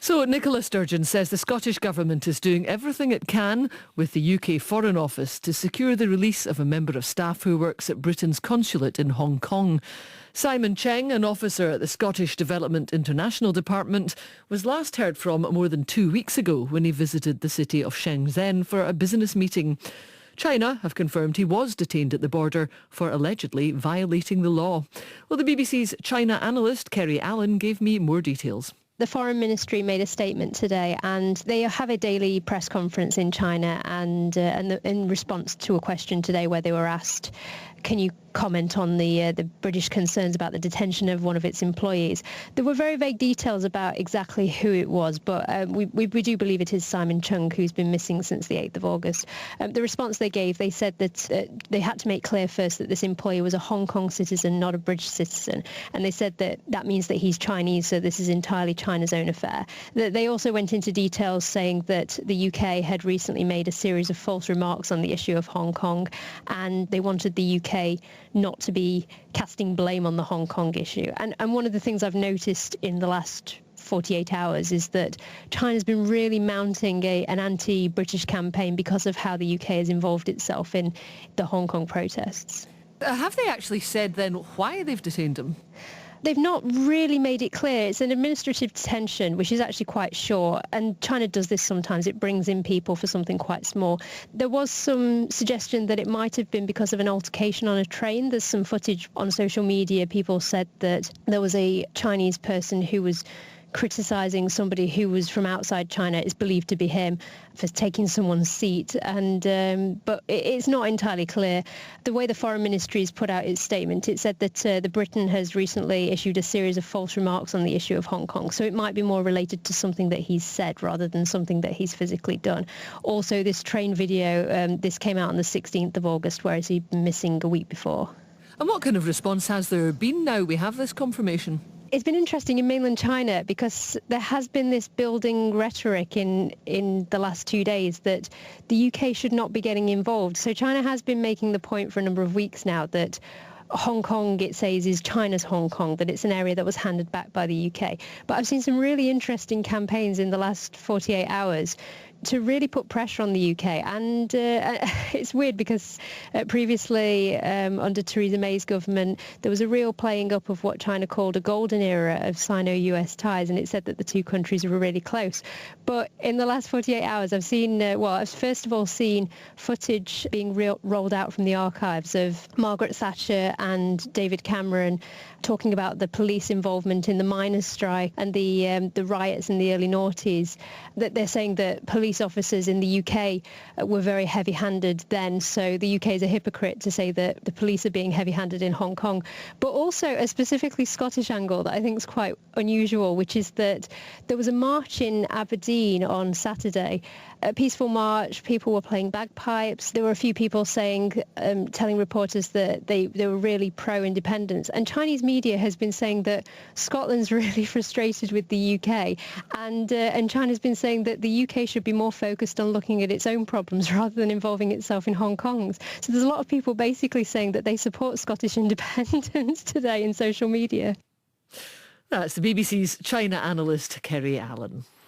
So Nicola Sturgeon says the Scottish Government is doing everything it can with the UK Foreign Office to secure the release of a member of staff who works at Britain's consulate in Hong Kong. Simon Cheng, an officer at the Scottish Development International Department, was last heard from more than 2 weeks ago when he visited the city of Shenzhen for a business meeting. China have confirmed he was detained at the border for allegedly violating the law. Well, the BBC's China analyst Kerry Allen gave me more details. The Foreign Ministry made a statement today, and they have a daily press conference in China, and in response to a question today where they were asked, can you comment on the British concerns about the detention of one of its employees? There were very vague details about exactly who it was, but we do believe it is Simon Chung, who's been missing since the 8th of August. The response they gave, they said that they had to make clear first that this employee was a Hong Kong citizen, not a British citizen, and they said that means that he's Chinese, so this is entirely China's own affair. They also went into details saying that the UK had recently made a series of false remarks on the issue of Hong Kong, and they wanted the UK not to be casting blame on the Hong Kong issue. And one of the things I've noticed in the last 48 hours is that China's been really mounting an anti-British campaign because of how the UK has involved itself in the Hong Kong protests. Have they actually said then why they've detained him? They've not really made it clear. It's an administrative detention, which is actually quite short, and China does this sometimes. It brings in people for something quite small. There was some suggestion that it might have been because of an altercation on a train. There's some footage on social media. People said that there was a Chinese person who was criticising somebody who was from outside China, is believed to be him, for taking someone's seat, but it's not entirely clear. The way the Foreign Ministry has put out its statement, it said that the Britain has recently issued a series of false remarks on the issue of Hong Kong, so it might be more related to something that he's said rather than something that he's physically done. Also, this train video, this came out on the 16th of August, whereas he'd been missing a week before. And what kind of response has there been now we have this confirmation? It's been interesting in mainland China because there has been this building rhetoric in the last 2 days that the UK should not be getting involved. So China has been making the point for a number of weeks now that Hong Kong, it says, is China's Hong Kong, that it's an area that was handed back by the UK. But I've seen some really interesting campaigns in the last 48 hours to really put pressure on the UK. And it's weird because previously, under Theresa May's government, there was a real playing up of what China called a golden era of Sino-US ties, and it said that the two countries were really close. But in the last 48 hours, I've seen, I've first of all seen footage being rolled out from the archives of Margaret Thatcher and David Cameron talking about the police involvement in the miners' strike and the riots in the early noughties, that they're saying that police officers in the UK were very heavy-handed then, so the UK is a hypocrite to say that the police are being heavy-handed in Hong Kong. But also a specifically Scottish angle that I think is quite unusual, which is that there was a march in Aberdeen on Saturday, a peaceful march. People were playing bagpipes. There were a few people saying, telling reporters that they were really pro-independence. And Chinese media has been saying that Scotland's really frustrated with the UK, and China's been saying that the UK should be more focused on looking at its own problems rather than involving itself in Hong Kong's. So there's a lot of people basically saying that they support Scottish independence today in social media. That's the BBC's China analyst Kerry Allen.